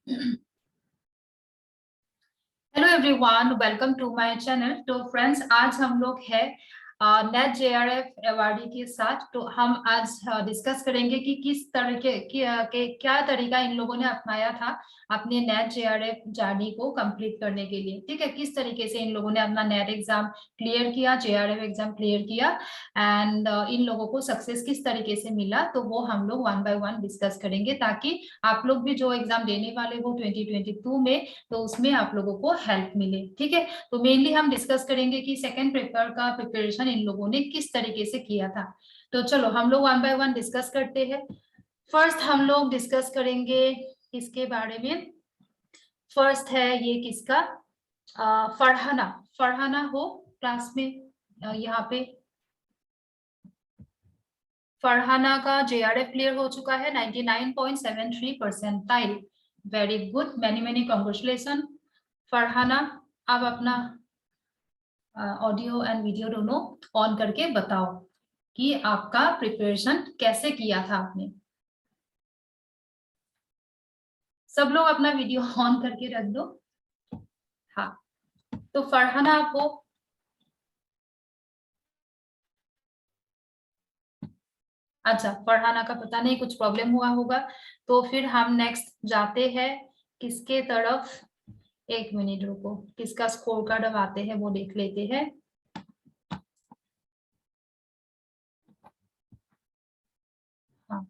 Hello everyone, welcome to my channel. तो friends, आज हम लोग है नेट जेआरएफ अवार्डी के साथ। तो हम आज डिस्कस करेंगे कि किस तरीके क्या तरीका इन लोगों ने अपनाया था अपने नेट जेआरएफ जर्नी को कंप्लीट करने के लिए। ठीक है, किस तरीके से इन लोगों ने अपना नेट एग्जाम क्लियर किया, जेआरएफ एग्जाम क्लियर किया, एंड इन लोगों को सक्सेस किस तरीके से मिला। तो वो हम लोग वन बाय वन डिस्कस करेंगे, ताकि आप लोग भी जो एग्जाम देने वाले हो 2022 में, तो उसमें आप लोगों को हेल्प मिले। ठीक है, तो मेनली हम डिस्कस करेंगे कि सेकंड पेपर का प्रिपरेशन इन लोगों ने किस तरीके से किया था। तो चलो हम लोग वन बाय वन डिस्कस करते हैं। फर्स्ट हम लोग डिस्कस करेंगे इसके बारे में। फर्स्ट है ये किसका, फरहाना। फरहाना हो क्लास में यहाँ पे। फरहाना का जेआरएफ क्लियर हो चुका है 99.73 percentile. Very good, many many congratulation Farhana. अब अपना ऑडियो एंड वीडियो दोनों ऑन करके बताओ कि आपका प्रिपरेशन कैसे किया था आपने। सब लोग अपना वीडियो ऑन करके रख दो। हाँ, तो फरहाना आप हो। अच्छा, फरहाना का पता नहीं, कुछ प्रॉब्लम हुआ होगा। तो फिर हम नेक्स्ट जाते हैं किसके तरफ। एक मिनट रुको, किसका स्कोर कार्ड अब आते हैं वो देख लेते हैं। हाँ,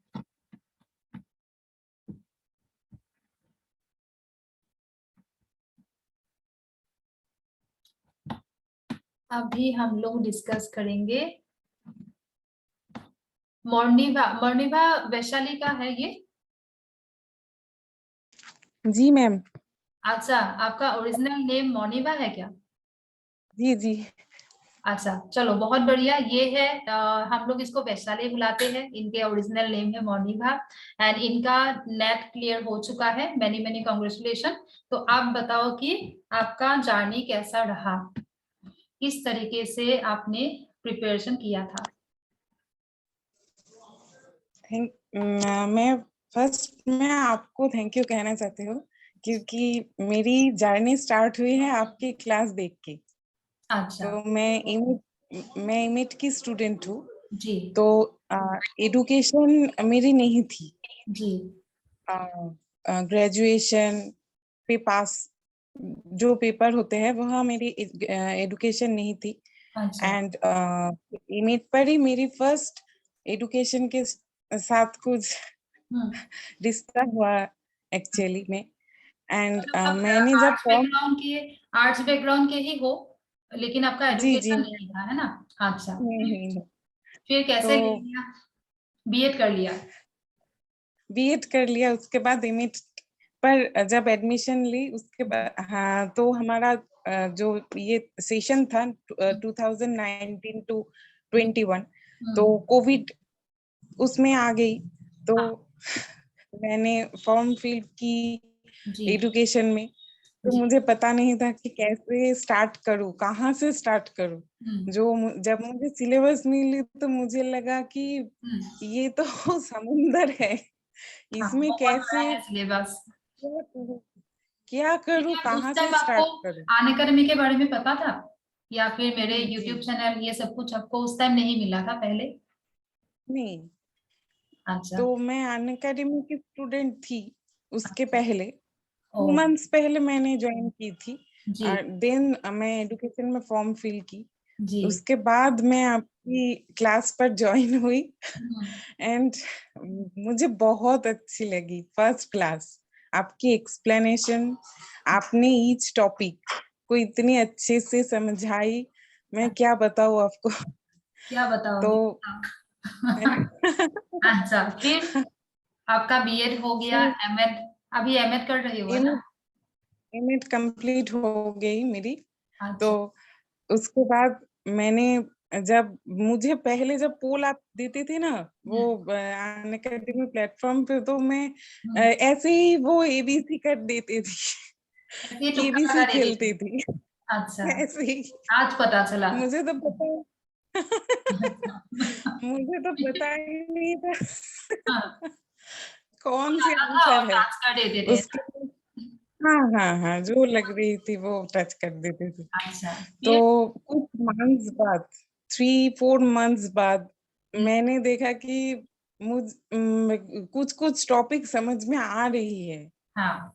अभी हम लोग डिस्कस करेंगे। मोर्निभा, मोर्निभा वैशाली का है ये। जी मैम। अच्छा, आपका ओरिजिनल नेम मोर्निभा है क्या? जी जी। अच्छा चलो, बहुत बढ़िया। ये है हम लोग इसको वैशाली बुलाते हैं, इनके ओरिजिनल नेम है मोर्निभा। एंड इनका नेट क्लियर हो चुका है, मैनी मैनी कॉन्ग्रेचुलेशन। तो आप बताओ कि आपका जर्नी कैसा रहा, किस तरीके से आपने प्रिपरेशन किया था। मैं फर्स्ट में आपको थैंक यू कहना चाहती हूँ, क्योंकि मेरी जर्नी स्टार्ट हुई है आपकी क्लास देख के। अच्छा तो मैं इमेट की स्टूडेंट हूँ। जी तो एडुकेशन मेरी नहीं थी। जी। ग्रेजुएशन पे पास जो पेपर होते हैं वह मेरी एडुकेशन नहीं थी। अच्छा एंड इमेट पर ही मेरी फर्स्ट एडुकेशन के साथ कुछ रिश्ता हुआ एक्चुअली में। एंड मतलब आप मैंने जब फॉर्म आर्ट्स बैकग्राउंड के ही हो, लेकिन आपका जी जी एजुकेशन नहीं था, है ना? अच्छा, नहीं। फिर तो कैसे किया, बीएड कर लिया? बीएड कर लिया, उसके बाद इमेट पर जब एडमिशन ली उसके बाद, हाँ, तो हमारा जो ये सेशन था 2019 टू 21, तो कोविड उसमें आ गई। तो हाँ मैंने फॉर्म फिल की जी एडुकेशन में। तो जी। मुझे पता नहीं था कि कैसे स्टार्ट करूं, कहाँ से स्टार्ट करूं। जब मुझे सिलेबस मिली तो मुझे लगा कि ये तो समुंदर है, हाँ, इसमें बहुत बड़ा कैसे है सिलेबस। क्या करूं, क्या उस कहाँ से टाइम आपको स्टार्ट करूं। अन अकेडमी के बारे में पता था, या फिर मेरे जी यूट्यूब चैनल ये सब कुछ आपको उस टाइम नहीं मिला था पहले? नहीं, अच्छा तो मैं अन अकेडमी की स्टूडेंट थी उसके अच्छा। पहले। ओ 2 मंथ्स पहले मैंने ज्वाइन की थी। जी देन मैं एडुकेशन में फॉर्म फिल की। जी। उसके बाद मैं आपकी क्लास पर ज्वाइन हुई। एंड मुझे बहुत अच्छी लगी फर्स्ट क्लास। आपकी एक्सप्लेनेशन, आपने ईच टॉपिक को इतनी अच्छे से समझाई, मैं क्या बताऊँ आपको। क्या बताओगे? तो अच्छा, फिर आपका बीएड हो गया, फिर एमएड, अभी एमएड कर रही हो ना? एमएड कंप्लीट हो गई मेरी। तो अच्छा उसके बाद मैंने, जब मुझे पहले जब पोल आप देते थे ना वो अन अकेडमी प्लेटफॉर्म पे, तो मैं ऐसे ही वो एबीसी कर देती थी। ऐसे तुक्का एबीसी लगा देते थे? खेलती थी अच्छा, ऐसे ही। आज पता चला। मुझे तो पता मुझे तो पता ही नहीं था हाँ, कौन से आता था और आंसर है डांस कर देते थे उसके। ना? हाँ हाँ हाँ, जो लग रही थी वो टच कर देते थे। अच्छा, तो फिर? कुछ मंथ्स बाद, 3-4 मंथ्स बाद हम्म, मैंने देखा कि कुछ कुछ टॉपिक समझ में आ रही है। हाँ।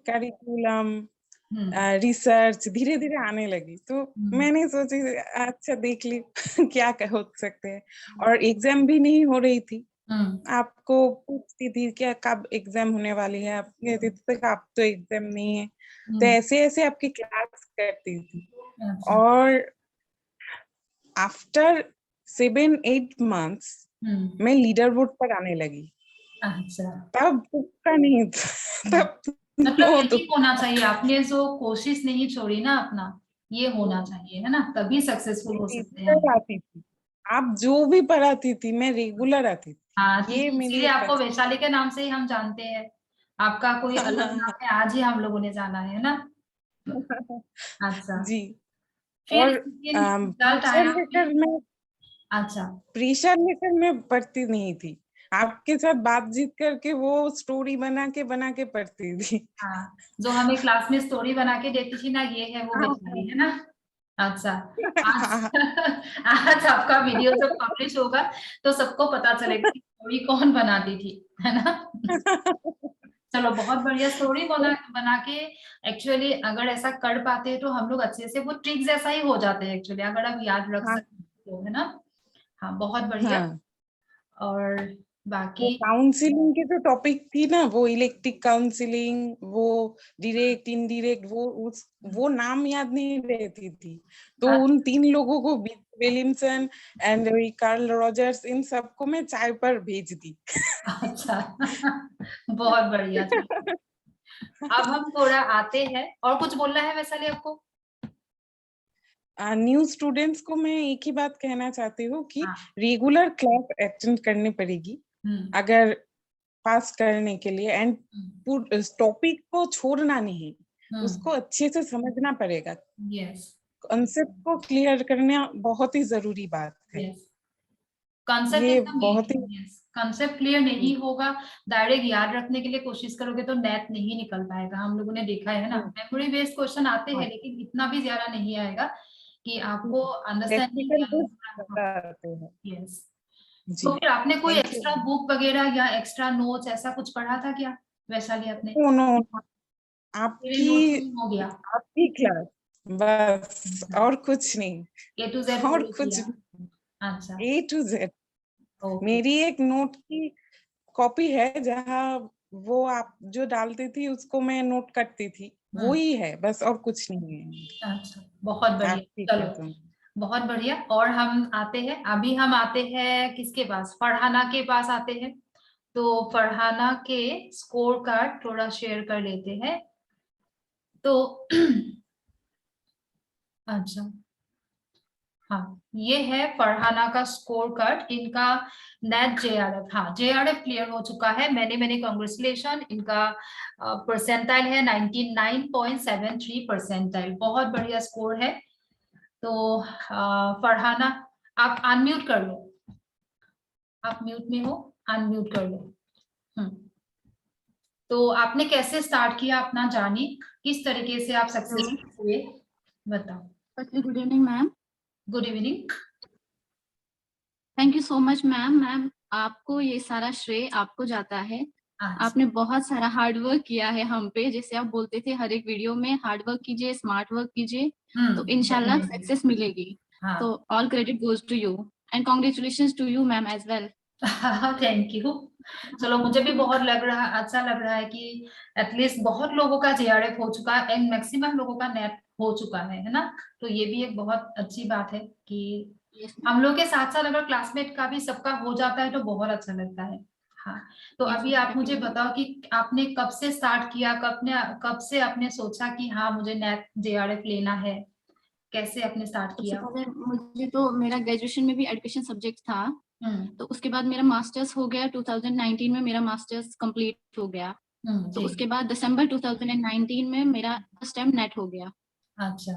करिकुलम, हम्म, रिसर्च धीरे धीरे आने लगी। तो हम्म, मैंने सोची अच्छा देख ली क्या हो सकते हैं। और एग्जाम भी नहीं हो रही थी। हम्म, आपको पूछती थी क्या कब एग्जाम होने वाली है, आप कहते थे कि आप तो एग्जाम नहीं है। तो हम्म, ऐसे ऐसे आपकी क्लास करती थी। अच्छा। और आफ्टर 7-8 मंथ्स हम्म, मैं लीडर बोर्ड पर आने लगी। अच्छा। तब तुक्का नहीं था, हम्म, तब मतलब नो यही तुक्का। होना चाहिए, आपने जो कोशिश नहीं छोड़ी ना अपना, ये होना चाहिए, है ना, तभी सक्सेसफुल हो सकते हैं हम। रेगुलर आती थी, आप जो भी पढ़ाती थी मैं रेगुलर आती हाँ, थी, ये मेरी इसीलिए एक आपको पहचान। वैशाली के नाम से ही हम जानते हैं। आपका कोई अलग नाम है, आज ही हम लोगों ने जाना है ना। अच्छा। जी। फिर और लेकिन रिजल्ट आया फिर? अच्छा। प्रेशर लेकर मैं पढ़ती नहीं थी। आपके साथ बातचीत करके वो स्टोरी बना के पढ़ती थी। हाँ, जो हमें क्लास में स्टोरी बना के देती थी ना, ये है वो वैशाली, है ना। अच्छा। आज आज आपका वीडियो जब पब्लिश होगा तो सबको पता चलेगा कि स्टोरी कौन बनाती थी, है ना। चलो, बहुत बढ़िया स्टोरी बना बना के। एक्चुअली अगर ऐसा कर पाते हैं तो हम लोग अच्छे से, वो ट्रिक जैसा ही हो जाते हैं एक्चुअली, अगर आप याद रख हाँ सकते हो, है ना। हाँ, बहुत बढ़िया। हाँ। और वो बाकी? काउंसलिंग की जो टॉपिक थी ना, वो इलेक्ट्रिक काउंसलिंग, वो डायरेक्ट इनडायरेक्ट, वो नाम याद नहीं रहती थी। तो उन 3 लोगों को, विलियमसन एंड कार्ल रॉजर्स, इन सबको मैं चाय पर भेज दी। अच्छा। बहुत बढ़िया। चलो, अब हम थोड़ा आते हैं, और कुछ बोलना है वैशाली आपको? न्यू स्टूडेंट्स को मैं एक ही बात कहना चाहती हूँ कि हाँ। रेगुलर क्लास अटेंड करनी पड़ेगी हम्म, अगर पास करने के लिए। एंड हम्म, टॉपिक को छोड़ना नहीं, हम्म, उसको अच्छे से समझना पड़ेगा। यस, कॉन्सेप्ट को क्लियर करना बहुत ही जरूरी बात है। यस। कॉन्सेप्ट ये इज द बहुत ही मेन। यस, कॉन्सेप्ट क्लियर नहीं होगा, डायरेक्ट याद रखने के लिए कोशिश करोगे तो नेट नहीं निकल पाएगा। हम लोगों ने देखा है ना, मेमोरी बेस्ड क्वेश्चन आते हैं लेकिन इतना भी ज्यादा नहीं आएगा कि आपको अंडरस्टैंडिंग प्रैक्टिकल या तो दूसरा। बताते हैं। यस। जी, तो फिर आपने कोई थैंक यू। एक्स्ट्रा बुक वगैरह या एक्स्ट्रा नोट्स ऐसा कुछ पढ़ा था क्या वैशाली आपने? नो नो, मेरे आपकी नोट्स में हो गया। आपकी क्लास, बस और कुछ नहीं। ए टू जेड और फॉलो कुछ किया। अच्छा। A to Z। ओके। मेरी एक नोट की कॉपी है जहाँ वो आप जो डालती थी उसको मैं नोट करती थी, वो हम्म, ही है बस, और कुछ नहीं है। अच्छा, बहुत बढ़िया। आपकी चलो, कसम। बहुत बढ़िया। और हम आते हैं, अभी हम आते हैं किसके पास, फरहाना के पास आते हैं। तो फरहाना के स्कोर कार्ड थोड़ा शेयर कर लेते हैं। तो अच्छा, हाँ, ये है फरहाना का स्कोर कार्ड, इनका नेट जेआरएफ, हाँ जेआरएफ क्लियर हो चुका है। मैंने मैंने कॉन्ग्रेचुलेशन, इनका परसेंटाइल है 99.73 परसेंटाइल, बहुत बढ़िया स्कोर है। तो फरहाना, आप अनम्यूट कर लो, आप म्यूट में हो, अनम्यूट कर लो। हम्म। तो आपने कैसे स्टार्ट किया अपना जर्नी, किस तरीके से आप सक्सेसफुल हुए, बताओ। Firstly good evening ma'am. Good evening. Thank you so much ma'am. Ma'am, आपको ये सारा श्रेय आपको जाता है। अच्छा। आपने बहुत सारा हार्ड वर्क किया है हम पे, जैसे आप बोलते थे हर एक वीडियो में हार्ड वर्क कीजिए, स्मार्ट वर्क कीजिए, तो इंशाल्लाह डेफिनेटली। सक्सेस मिलेगी। हाँ। तो all credit goes to you and congratulation to you ma'am as well. Thank you. चलो, मुझे भी बहुत लग रहा, अच्छा लग रहा है कि एटलीस्ट बहुत लोगों का जेआरएफ हो चुका है एंड मैक्सिमम लोगों का नेट हो चुका है ना। तो ये भी एक बहुत अच्छी बात है कि यस हम लोग के साथ साथ अगर क्लासमेट का भी सबका हो जाता है तो बहुत अच्छा लगता है। हाँ। तो अभी मैम, आप मुझे डेफिनेटली। बताओ कि आपने कब से स्टार्ट किया, कब से आपने सोचा कि हाँ मुझे नेट जेआरएफ लेना है, कैसे आपने स्टार्ट सबसे किया? पहले मुझे तो मेरा ग्रेजुएशन में भी एजुकेशन सब्जेक्ट था, हम्म, तो उसके बाद मेरा मास्टर्स हो गया 2019 में, मेरा मास्टर्स कंप्लीट हो गया। तो जी। उसके बाद दिसंबर 2019 में मेरा फर्स्ट टाइम नेट हो गया। अच्छा,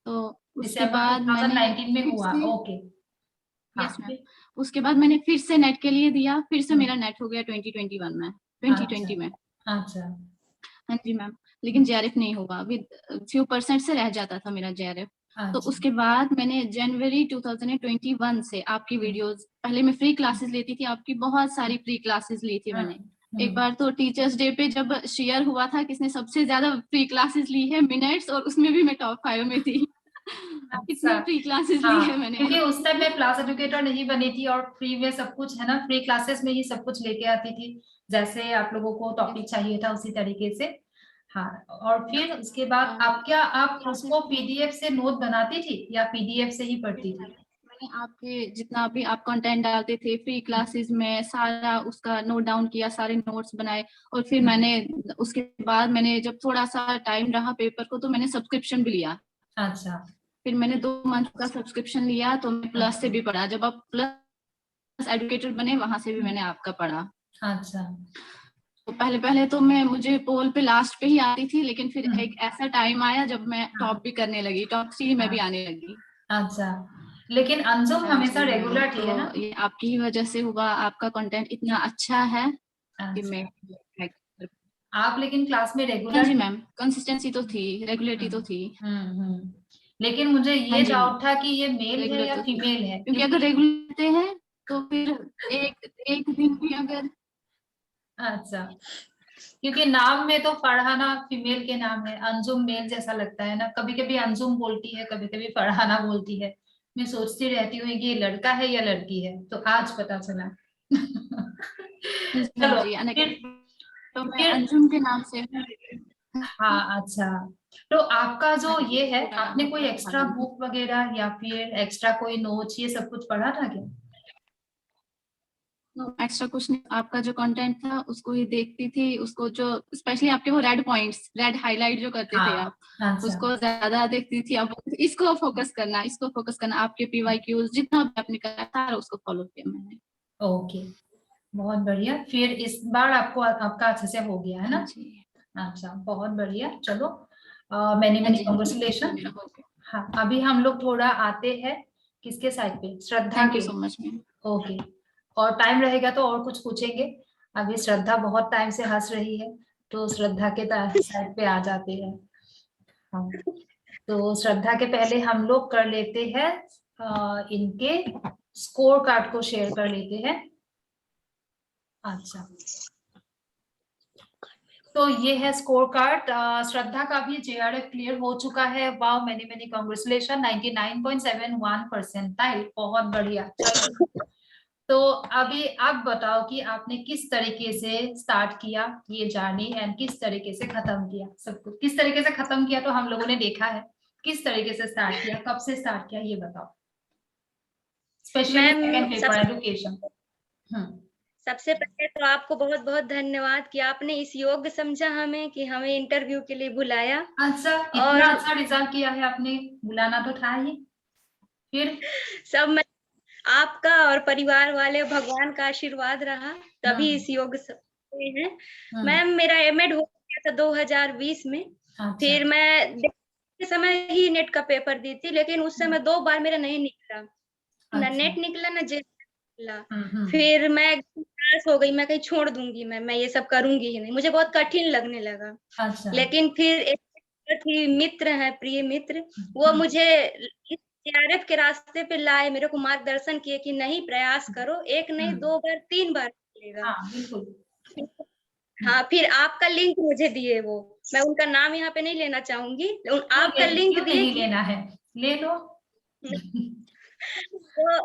तो उसके दिसंबर बाद मैंने 2019 में फिर हुआ, से, ओके। हाँ, यस मैम, फिर? उसके बाद मैंने फिर से नेट के लिए दिया, फिर से हम्म, मेरा नेट हो गया 2021 में, अच्छा, 2020 में। अच्छा। हाँ जी मैम, लेकिन JRF नहीं हुआ, विद फ्यू परसेंट से रह जाता था मेरा JRF। तो अच्छा। उसके बाद मैंने जनवरी 2021 से आपकी वीडियोस, पहले मैं फ्री क्लासेस लेती थी, आपकी बहुत सारी फ्री क्लासेस ली थी मैंने। एक बार तो टीचर्स डे पे जब शेयर हुआ था किसने सबसे ज्यादा फ्री क्लासेस ली है मिनट्स, और उसमें भी मैं टॉप 5 में थी। अच्छा। इतनी फ्री क्लासेस ली है हाँ, मैंने। क्योंकि उस टाइम मैं क्लास एजुकेटर नहीं बनी थी और फ्री में सब कुछ है ना, फ्री क्लासेस में ही सब कुछ लेके आती थी, जैसे आप लोगों को टॉपिक चाहिए था उसी तरीके से। हाँ, और फिर उसके बाद आप क्या, आप उसको पीडीएफ से नोट बनाती थी या पीडीएफ से ही पढ़ती थी? मैंने आपके जितना भी आप कंटेंट डालते थे फ्री क्लासेस में, सारा उसका नोट डाउन किया, सारे नोट्स बनाए। और फिर मैंने उसके बाद मैंने जब थोड़ा सा टाइम रहा पेपर को, तो मैंने सब्सक्रिप्शन भी लिया। अच्छा। फिर मैंने 2 मंथ का सब्सक्रिप्शन लिया, तो मैं प्लस से भी पढ़ा। जब आप प्लस एडुकेटर बने, वहां से भी मैंने आपका पढ़ा। अच्छा। तो पहले तो मुझे पोल पे लास्ट पे ही आती थी, लेकिन फिर एक ऐसा टाइम आया जब मैं टॉप भी करने लगी, टॉप 3 में भी आने लगी। अच्छा, लेकिन अंजुम हाँ हमेशा जी मैम, रेगुलर थी, है ना? तो ये आपकी ही वजह से हुआ, आपका कंटेंट इतना अच्छा है कि अच्छा। मैं। आप लेकिन क्लास में हाँ रेगुलर? जी मैम, कंसिस्टेंसी तो थी, रेगुलरिटी तो थी। लेकिन मुझे हाँ ये जी मैम, डाउट था कि ये मेल है रेगुलर या तो थी, फीमेल है, क्योंकि अगर रेगुलर होते हैं तो फिर एक एक दिन भी अगर। अच्छा, क्योंकि नाम में तो फरहाना फीमेल के नाम है, अंजुम मेल जैसा लगता है ना, कभी कभी अंजुम बोलती है, कभी कभी फरहाना बोलती है। मैं सोचती रहती हूँ कि ये लड़का है या लड़की है, तो आज पता चला। हाँ चलो जी, फिर तो मैं फिर अंजुम के नाम से। हाँ, अच्छा। तो आपका जो हाँ जी, ये है, पूरा नाम आपने है कोई एक्स्ट्रा फरहाना। बुक वगैरह या फिर एक्स्ट्रा कोई नोट्स ये सब कुछ पढ़ा था क्या? एक्स्ट्रा कुछ नहीं, आपका जो कंटेंट था उसको ही देखती थी, उसको जो स्पेशली आपके वो रेड पॉइंट्स, रेड हाईलाइट जो करते थे हाँ। आप, अच्छा। उसको ज्यादा देखती थी। अब इसको फोकस करना, इसको फोकस करना, आपके PYQs जितना भी आपने करा सारा उसको फॉलो किया मैंने। ओके, बहुत बढ़िया। फिर इस बार आपको आपका अच्छे से हो गया है हाँ ना? जी। अच्छा, बहुत बढ़िया। चलो, मैनी हाँ मैनी जी, हाँ जी, बिल्कुल कॉन्ग्रेचुलेशन। मेरा हो गया। हाँ, अभी हम लोग थोड़ा आते हैं किसके साइड पे, श्रद्धा थैंक यू के। So much ma'am. ओके, और टाइम रहेगा तो और कुछ पूछेंगे। अभी श्रद्धा बहुत टाइम से हंस रही है, तो श्रद्धा के साइड पे आ जाते हैं। हाँ, तो श्रद्धा के पहले हम लोग कर लेते हैं, इनके स्कोर कार्ड को शेयर कर लेते हैं। अच्छा, तो ये है स्कोर कार्ड। श्रद्धा का भी JRF क्लियर हो चुका है। Wow, many many congratulation, 99.71 percentile, बहुत बढ़िया। चलो, तो अभी आप बताओ कि आपने किस तरीके से स्टार्ट किया ये जर्नी एंड किस तरीके से खत्म किया, सब कुछ किस तरीके से खत्म किया तो हम लोगों ने देखा है, किस तरीके से स्टार्ट किया, कब से स्टार्ट किया, ये बताओ, specially ma'am second paper education. सबसे पहले तो आपको बहुत बहुत धन्यवाद कि आपने इस योग्य समझा हमें कि हमें इंटरव्यू के लिए बुलाया। अच्छा, इतना और अच्छा रिजल्ट किया है आपने, बुलाना तो था ही। फिर सब मैं आपका और परिवार वाले भगवान का आशीर्वाद रहा, तभी इस योग्य हुए हैं। मैम मेरा एमएड हो गया था 2020 में। अच्छा। फिर मैं के समय ही नेट का पेपर दी थी, लेकिन उस समय 2 बार मेरा नहीं निकला, ना अच्छा। नेट निकला ना जे निकला। हम्म। फिर मैं निराश हो गई, मैं कहीं छोड़ दूंगी, मैं ये सब करूंगी ही नहीं, मुझे बहुत कठिन लगने लगा। अच्छा। लेकिन फिर एक ही मित्र है, प्रिय मित्र, वो मुझे इस JRF के रास्ते पे लाए, मेरे को मार्गदर्शन किए कि नहीं प्रयास करो, एक नहीं 2 बार 3 बार मिलेगा। हाँ, बिल्कुल। हाँ, फिर आपका लिंक मुझे दिए वो, मैं उनका नाम यहाँ पे नहीं लेना चाहूंगी, आपका लिंक क्यों दिए नहीं कि लेना है, ले लो।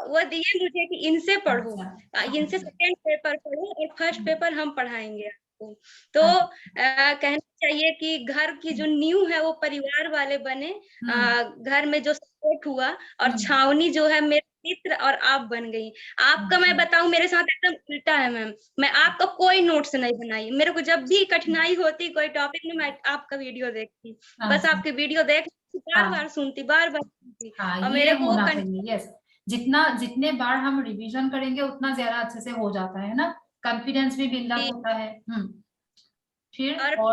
वो दिए मुझे कि इनसे पढ़ो, अच्छा। इनसे सेकंड पेपर पढ़ो और फर्स्ट पेपर हम पढ़ाएंगे आपको। तो कहना चाहिए कि घर की जो नींव है वो परिवार वाले बने, घर में जो सपोर्ट हुआ, और छावनी जो है मेरे मित्र और आप बन गई। आपका मैं बताऊं मेरे साथ एकदम उल्टा है मैम, मैं आपका कोई नोट्स नहीं बनाई, मेरे को जब भी कठिनाई होती कोई टॉपिक में मैं आपका वीडियो देखती, बस आपकी वीडियो देख बार बार सुनती, बार बार सुनती, हाँ, और ये मेरे को होना चाहिए, यस। जितने बार हम रिवीजन करेंगे उतना ज्यादा अच्छे से हो जाता है ना, कॉन्फिडेंस भी बिल्डअप होता है। फिर और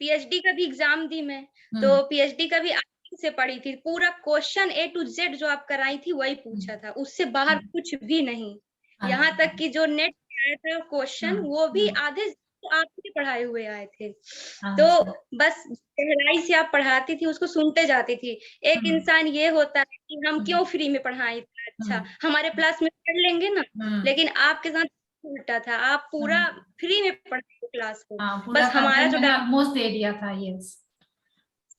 PhD का भी एग्जाम दी मैं, तो PhD का भी आप से पढ़ी थी, पूरा क्वेश्चन A to Z जो आप कराई थी वही पूछा था, उससे बाहर कुछ भी नहीं। यहाँ तक कि जो नेट आया था क्वेश्चन वो भी आधे तो आपके पढ़ाए हुए आए थे। हाँ, तो अच्छा। बस गहराई से आप पढ़ाती थी, उसको सुनते जाती थी। एक इंसान ये होता है कि हम क्यों फ्री में पढ़ाएं इतना अच्छा, हमारे क्लास में पढ़ लेंगे ना, लेकिन आपके साथ उल्टा था, आप पूरा फ्री में पढ़ाते क्लास को, हाँ, पूरा बस हमारा कंटेंट जो मैंने ऑलमोस्ट दे दिया था। यस।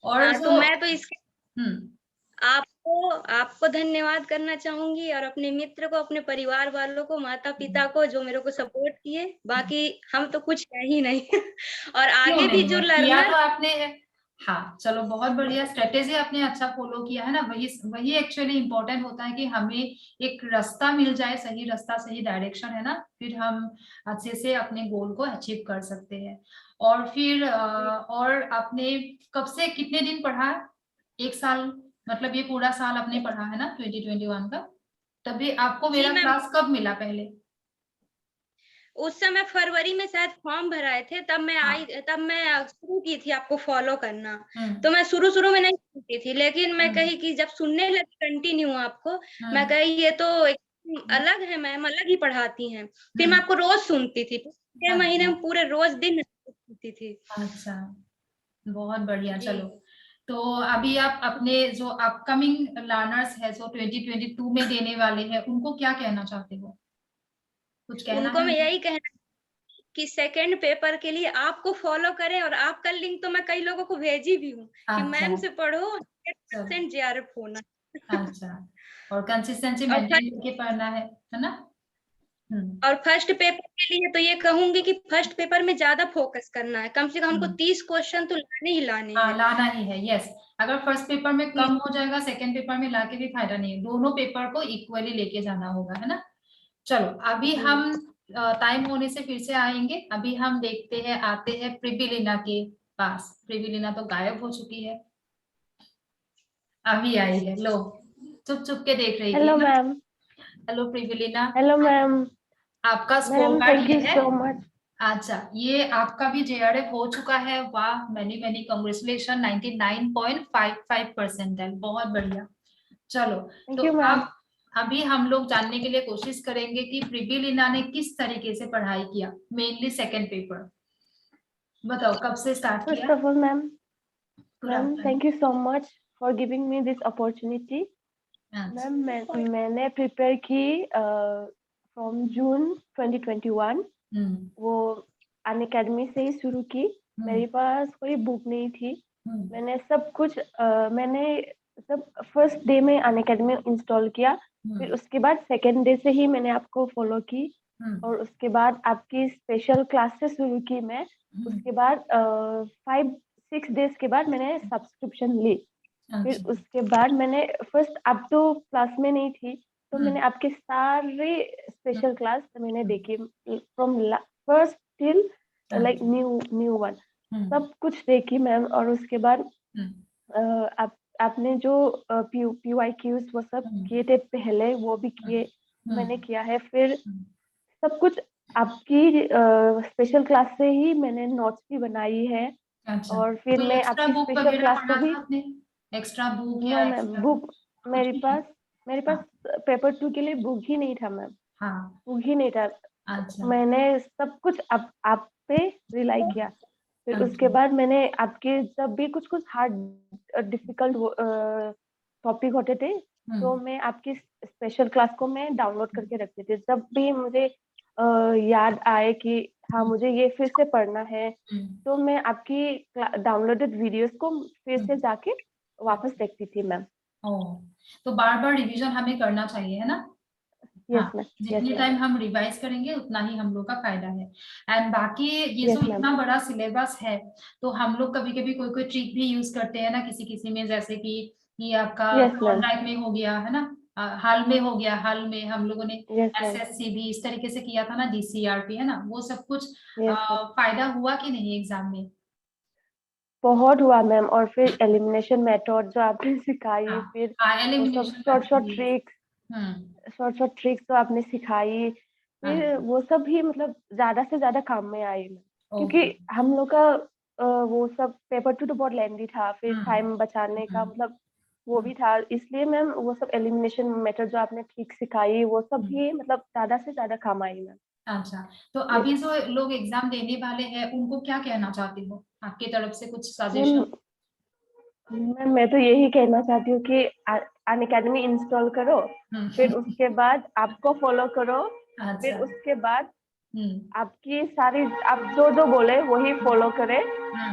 और तो मैं तो इसके हम्म आपको आपको धन्यवाद करना चाहूंगी, और अपने मित्र को, अपने परिवार वालों को, माता पिता को, जो मेरे को सपोर्ट किए। बाकी हम तो कुछ है ही नहीं और क्यों आगे भी नहीं जो है, किया लर्नर तो आपने है। हाँ, चलो, बहुत बढ़िया स्ट्रेटेजी आपने अच्छा फॉलो किया है ना। वही वही एक्चुअली इम्पोर्टेंट होता है कि हमें एक रास्ता मिल जाए, सही रास्ता, सही डायरेक्शन, है ना, फिर हम अच्छे से अपने गोल को अचीव कर सकते हैं। और फिर और आपने कब से कितने दिन पढ़ा? एक साल, मतलब ये पूरा साल आपने पढ़ा है ना 2021 का? तभी आपको जी मेरा मैम, क्लास कब मिला पहले? उस समय फरवरी में शायद फॉर्म भराए थे, तब मैं हाँ। आई, तब मैं शुरू की थी आपको फॉलो करना। हम्म तो मैं शुरू शुरू में नहीं सुनती थी, लेकिन मैं हम्म कही कि जब सुनने लगी कंटिन्यू आपको, मैं हम्म कही ये तो एक अलग है मैम, अलग ही पढ़ाती हैं। फिर मैं हम्म, आपको रोज सुनती थी, 6 महीने अच्छा में पूरे रोज दिन सुनती थी। अच्छा, बहुत बढ़िया। जी चलो, तो अभी आप अपने जो अपकमिंग लर्नर्स है, जो 2022 में देने वाले हैं, उनको क्या कहना चाहते हो? कुछ कहना उनको है मैं उनको? यही कहना कि सेकंड पेपर के लिए आपको फॉलो करें, और आपका लिंक तो मैं कई लोगों को भेजी भी हूँ कि अच्छा, मैम से पढ़ो, चलो, 100% जेआरएफ होना। अच्छा। और कंसिस्टेंसी और मेंटेन करके पढ़ना है ना? हम्म और फर्स्ट पेपर के लिए तो ये कहूंगी कि फर्स्ट पेपर में ज्यादा फोकस करना है, कम से कम हमको हम्म 30 क्वेश्चन तो लाने ही लाने हाँ, हैं। लाना ही है। यस। अगर फर्स्ट पेपर में जी कम हो जाएगा, सेकंड पेपर में लाके भी फायदा नहीं है। दोनों पेपर को इक्वली लेके जाना होगा, है ना? चलो, अभी जी हम टाइम होने से फिर से आएंगे। अभी हम देखते हैं, आते हैं प्रिबिलिना के पास। प्रिबिलिना तो गायब हो चुकी है, अभी आई है। लो, चुप चुप के देख रही थी, हेलो है ना? मैम। हेलो प्रिबिलिना, हेलो मैम। आपका स्कोर मैम कार्ड थैंक ये यू है। So much. अच्छा, ये आपका भी जेआरएफ हो चुका है। वाह, मैनी मैनी कांग्रेचुलेशन, 99.55% बहुत बढ़िया। चलो, तो थैंक यू मैम। अब अभी हम लोग जानने के लिए कोशिश करेंगे कि प्रिबिलिना ने किस तरीके से पढ़ाई किया, मेनली सेकंड पेपर। बताओ, कब से स्टार्ट फर्स्ट किया? ऑफ ऑल मैम, पूरा बताओ। Thank you so much for giving me this opportunity. अच्छा। मैम मैंने प्रिपेयर की फ्रॉम जून 2021। हम्म वो अनअकैडमी से ही शुरू की। हम्म मेरे पास कोई बुक नहीं थी। हम्म मैंने सब कुछ मैंने सब फर्स्ट डे में अनअकैडमी इंस्टॉल किया। फिर हम्म उसके बाद सेकेंड डे से ही मैंने आपको फॉलो की। हम्म और उसके बाद आपकी स्पेशल क्लास से शुरू की मैं। हम्म, उसके बाद 5-6 डेज के बाद मैंने सब्सक्रिप्शन ली। फिर अच्छा। उसके बाद मैंने फर्स्ट, अब तो क्लास में नहीं थी, तो हम्म मैंने आपके सारे हम्म स्पेशल क्लास मैंने हम्म, देखी, फ्रॉम फर्स्ट टिल लाइक अच्छा। New one. हम्म सब कुछ देखी मैम। और उसके बाद हम्म आप आपने जो PYQs वो सब हम्म किए थे पहले, वो भी किए, मैंने हम्म किया है। फिर हम्म, सब कुछ आपकी स्पेशल क्लास से ही मैंने नोट्स भी बनाई है। अच्छा। और फिर कोई मैं एक्स्ट्रा आपकी बुक स्पेशल वगैरह क्लास को पढ़ा भी। था आपने? एक्स्ट्रा बुक या नो मैम, एक्स्ट्रा बुक कुछ मेरे भी नहीं? पास मेरे पास हाँ पेपर 2 के लिए बुक ही नहीं था मैम। हाँ, बुक ही नहीं था। अच्छा मैंने सब कुछ आप पे रिलाई किया। फिर उसके अच्छा। बाद मैंने आपके जब भी कुछ कुछ हार्ड डिफिकल्ट टॉपिक होते थे, तो हम्म मैं आपकी स्पेशल क्लास को मैं डाउनलोड करके रखती थी। जब भी मुझे याद आए कि हाँ हम्म मुझे ये फिर से पढ़ना है, हम्म तो मैं आपकी डाउनलोडेड वीडियोस को फिर से हम्म, जाके वापस देखती थी मैम। ओ, तो बार बार रिवीजन हमें करना चाहिए, है ना? हाँ, यस मैम। यस जितने मैम। टाइम हम रिवाइज करेंगे उतना ही हम लोग का फायदा है। एंड बाकी ये जो यस मैम। इतना बड़ा सिलेबस है, तो हम लोग कभी कभी कोई कोई ट्रिक भी यूज करते हैं ना, किसी किसी में, जैसे कि ये आपका यस मैम। थॉर्नडाइक में हो गया, है ना? हाल में हो गया, हाल में हम लोगों ने यस मैम। एसएससी भी इस तरीके से किया था ना, जीसीआरपी, है ना? वो सब कुछ यस मैम। फायदा हुआ कि नहीं एग्जाम में? बहुत हुआ मैम। और फिर एलिमिनेशन मेथड जो आपने सिखाई, फिर हाँ, वो सब elimination short short method. Tricks, हम्म जो आपने सिखाई, फिर हाँ, वो सब भी मतलब ज्यादा से ज्यादा काम में आई मैम। क्योंकि ओके। हम लोग का वो सब पेपर 2 तो बहुत लेंदी था, फिर हम्म टाइम बचाने का हम्म मतलब वो हम्म भी था। इसलिए मैम वो सब एलिमिनेशन मेथड जो आपने ठीक सिखाई, वो सब हम्म। भी मतलब ज्यादा से ज्यादा काम आई मैम। अच्छा, तो अभी जो लोग एग्जाम देने वाले हैं उनको क्या कहना चाहती हो, आपकी तरफ से कुछ सजेशन? मैम मैं तो यही कहना चाहती हूँ कि अनअकैडमी इंस्टॉल करो, फिर उसके बाद आपको फॉलो करो, फिर अच्छा। उसके बाद हम्म। आपकी सारी आप जो बोले वही फॉलो करें,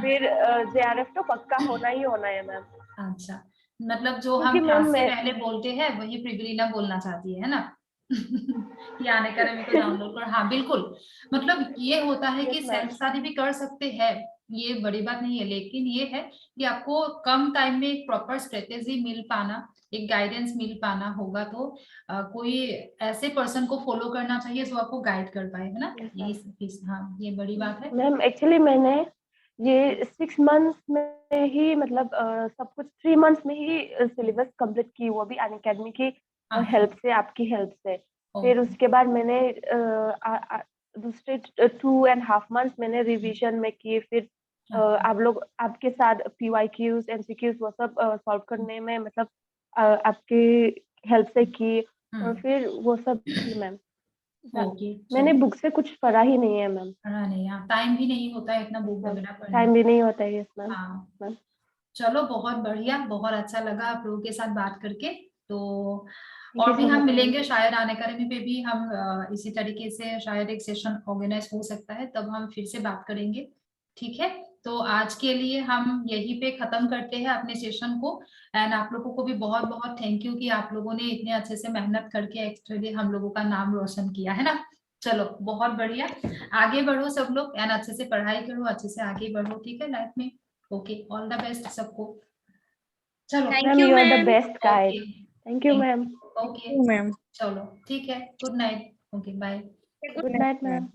फिर JRF तो पक्का होना ही होना है मैम। अच्छा, मतलब जो क्योंकि हम मैम क्लास से मैं पहले बोलते हैं वही प्रिवलीना बोलना चाहती है ना? कि अनअकैडमी को डाउनलोड कर, हाँ बिल्कुल। मतलब ये होता है कि यस मैम। सेल्फ स्टडी भी कर सकते हैं, ये बड़ी बात नहीं है, लेकिन ये है कि आपको कम टाइम में एक प्रॉपर स्ट्रेटेजी मिल पाना, एक गाइडेंस मिल पाना होगा, तो कोई ऐसे पर्सन को फॉलो करना चाहिए जो आपको गाइड कर पाए, है ना? Yes, यही, हाँ ये बड़ी बात है। मैम एक्चुअली मैंने ये 6 मंथ्स में ही मतलब सब कुछ 3 मंथ्स में ही सिलेबस कंप्लीट की, वो भी अनअकैडमी की हेल्प से, आपकी हेल्प से। फिर उसके बाद मैंने दूसरे 2.5 मंथ्स मैंने रिवीजन में किए, फिर आप लोग आपके साथ PYQs MCQs वो सब सॉल्व करने में मतलब आपकी हेल्प से की, और फिर वो सब की मैम। ओके, मैंने बुक से कुछ पढ़ा ही नहीं है मैम। पढ़ा नहीं, हाँ टाइम भी नहीं होता है इतना बुक वगैरह पढ़ने टाइम का। भी नहीं होता है, यस मैम। हाँ, मैम चलो बहुत बढ़िया, बहुत अच्छा लगा आप लोगों के साथ बात करके। तो थैंक और यू भी सो हम मच मैम। मिलेंगे शायद, अनअकैडमी पे भी हम इसी तरीके से शायद एक सेशन ऑर्गेनाइज हो सकता है, तब हम फिर से बात करेंगे। ठीक है, तो आज के लिए हम यहीं पे खत्म करते हैं अपने सेशन को। एंड आप लोगों को भी बहुत बहुत थैंक यू कि आप लोगों ने इतने अच्छे से मेहनत करके एक्चुअली हम लोगों का नाम रोशन किया, है ना? चलो बहुत बढ़िया, आगे बढ़ो सब लोग एंड अच्छे से पढ़ाई करो, अच्छे से आगे बढ़ो, ठीक है लाइफ में। ओके, ऑल द बेस्ट सबको। चलो, thank ma'am you you are the ma'am. Best guide. Okay, thank you ma'am. Okay, ma'am. चलो ठीक है, good night, okay bye. Good night ma'am.